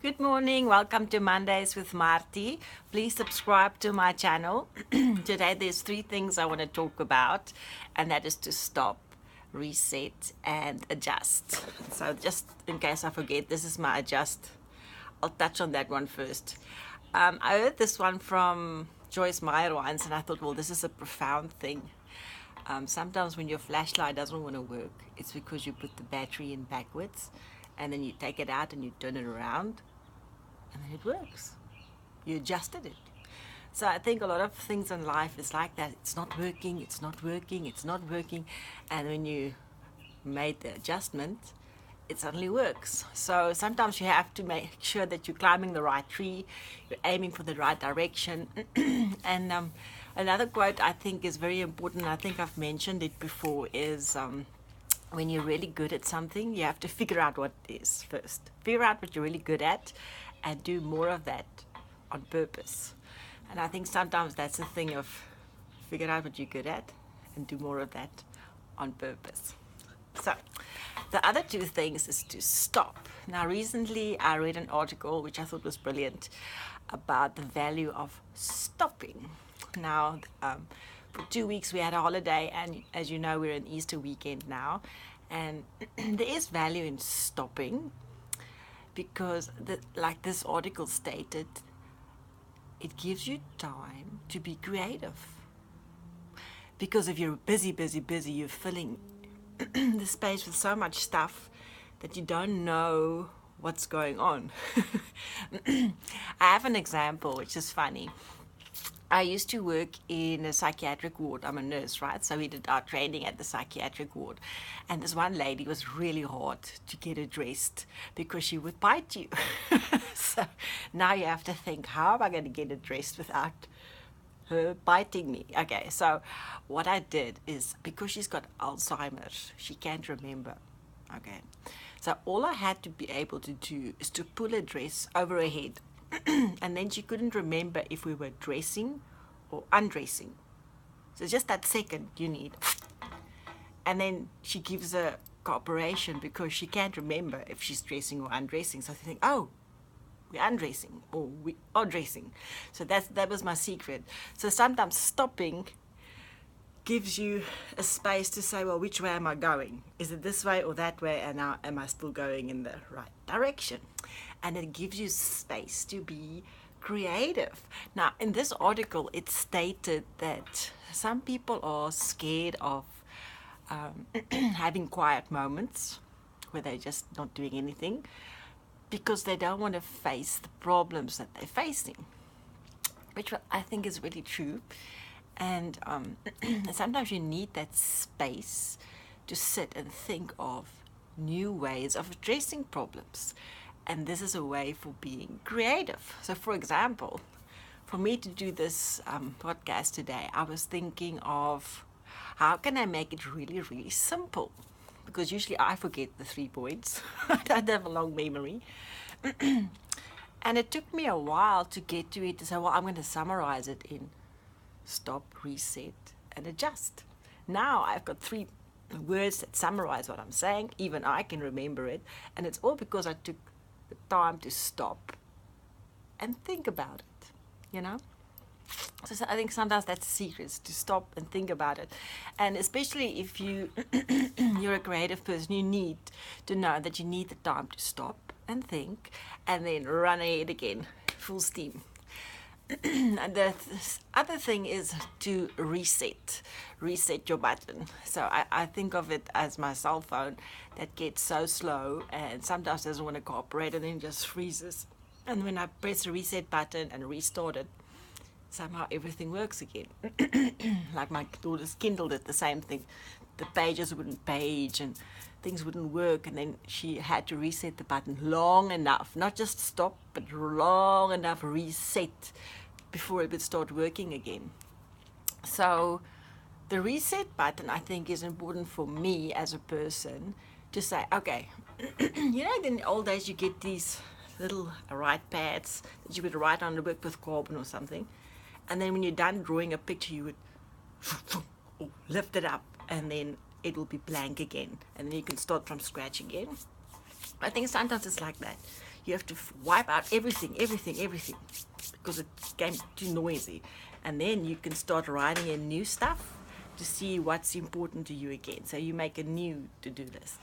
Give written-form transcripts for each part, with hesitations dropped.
Good morning, welcome to Mondays with Marthie. Please subscribe to my channel. Today there's three things I want to talk about, and that is to stop, reset, and adjust. So just in case I forget, this is my adjust. I'll touch on that one first. I heard this one from Joyce Meyer once, and I thought, well, this is a profound thing. Sometimes when your flashlight doesn't want to work, it's because you put the battery in backwards, and then you take it out and you turn it around, and then it works. You adjusted it. So I think a lot of things in life is like that. It's not working, it's not working, it's not working. And when you made the adjustment, it suddenly works. So sometimes you have to make sure that you're climbing the right tree, you're aiming for the right direction. And another quote I think is very important, I think I've mentioned it before, is when you're really good at something, you have to figure out what it is first. Figure out what you're really good at and do more of that on purpose. And I think sometimes that's the thing of figure out what you're good at and do more of that on purpose. So the other two things is to stop. Now recently I read an article which I thought was brilliant about the value of stopping. Now for 2 weeks we had a holiday, and as you know, we're in Easter weekend now, and there is value in stopping because like this article stated, it gives you time to be creative. Because if you're busy, you're filling the space with so much stuff that you don't know what's going on. I have an example which is funny. I used to work in a psychiatric ward. I'm a nurse, right? So we did our training at the psychiatric ward. And this one lady was really hard to get addressed because she would bite you. So now you have to think, how am I going to get addressed without her biting me? Okay, so what I did is, because she's got Alzheimer's, she can't remember. Okay, so all I had to be able to do is to pull a dress over her head. And then she couldn't remember if we were dressing or undressing. So just that second you need. And then she gives a cooperation because she can't remember if she's dressing or undressing. So I think, oh, we're undressing or we are dressing. So that was my secret. So sometimes stopping gives you a space to say, well, which way am I going? Is it this way or that way? And now am I still going in the right direction? And it gives you space to be creative. Now, in this article, it stated that some people are scared of having quiet moments where they're just not doing anything because they don't want to face the problems that they're facing, which I think is really true. And sometimes you need that space to sit and think of new ways of addressing problems. And this is a way for being creative. So for example, for me to do this podcast today, I was thinking of how can I make it really, really simple? Because usually I forget the 3 points. I don't have a long memory. And it took me a while to get to it to say, well, I'm going to summarize it in stop, reset, and adjust. Now I've got 3 words that summarize what I'm saying. Even I can remember it. And it's all because I took the time to stop and think about it, you know? So I think sometimes that's the secret, is to stop and think about it. And especially if you're a creative person, you need to know that you need the time to stop and think and then run ahead again, full steam. And the other thing is to reset your button. So I think of it as my cell phone that gets so slow and sometimes doesn't want to cooperate and then just freezes. And when I press the reset button and restart it, somehow everything works again. Like my daughter's Kindle did the same thing. The pages wouldn't page and things wouldn't work, and then she had to reset the button long enough, not just stop, but long enough reset before it would start working again. So the reset button, I think, is important for me as a person to say, okay, you know, in the old days you get these little write pads that you would write on the book with carbon or something, and then when you're done drawing a picture, you would lift it up and then it will be blank again, and then you can start from scratch again. I think sometimes it's like that. You have to wipe out everything, because it became too noisy. And then you can start writing in new stuff to see what's important to you again. So you make a new to-do list.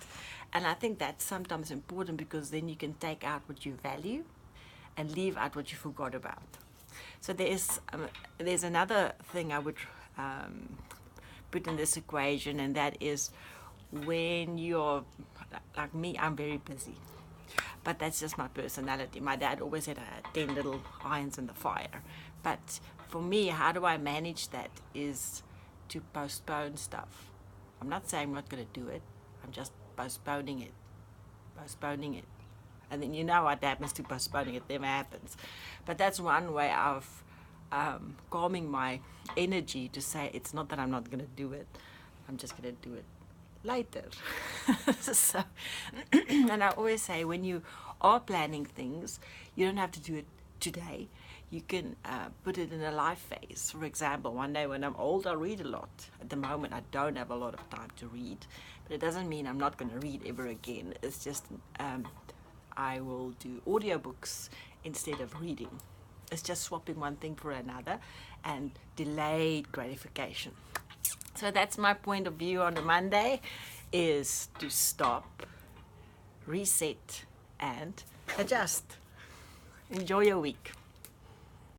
And I think that's sometimes important, because then you can take out what you value and leave out what you forgot about. So there's another thing I would put in this equation, and that is when you're like me, I'm very busy. But that's just my personality. My dad always had 10 little irons in the fire. But for me, how do I manage that is to postpone stuff. I'm not saying I'm not going to do it. I'm just postponing it. And then you know what happens to postponing, it never happens. But that's one way of calming my energy, to say it's not that I'm not going to do it. I'm just going to do it later. So, and I always say, when you are planning things, you don't have to do it today. You can put it in a life phase. For example, one day when I'm old, I'll read a lot. At the moment, I don't have a lot of time to read, but it doesn't mean I'm not going to read ever again. It's just I will do audiobooks instead of reading. It's just swapping one thing for another, and delayed gratification. So that's my point of view on a Monday, is to stop, reset, and adjust. Enjoy your week.